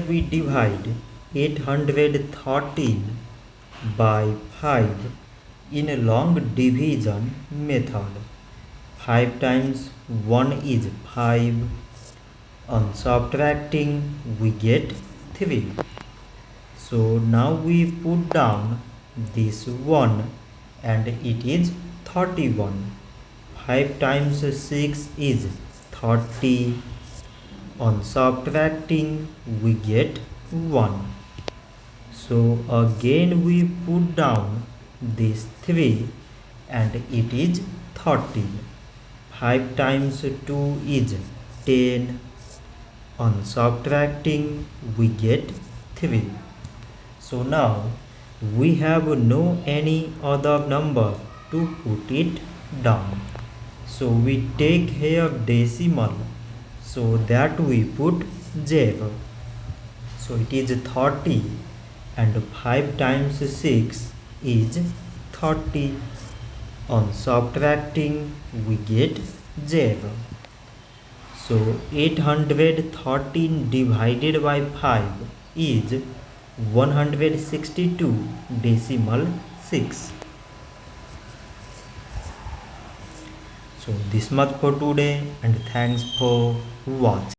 we divide 813 by 5 in a long division method. 5 times 1 is 5. On subtracting we get 3. So now we put down this 1 and it is 31. 5 times 6 is 30. On subtracting we get 1. So again we put down this 3 and it is 30. 5 times 2 is 10. On subtracting we get 3. So now we have no any other number to put it down. So we take here decimal, so that we put 0. So it is 30 and 5 times 6 is 30. On subtracting we get 0. So 813 divided by 5 is 162 decimal 6. So this much for today and thanks for watching.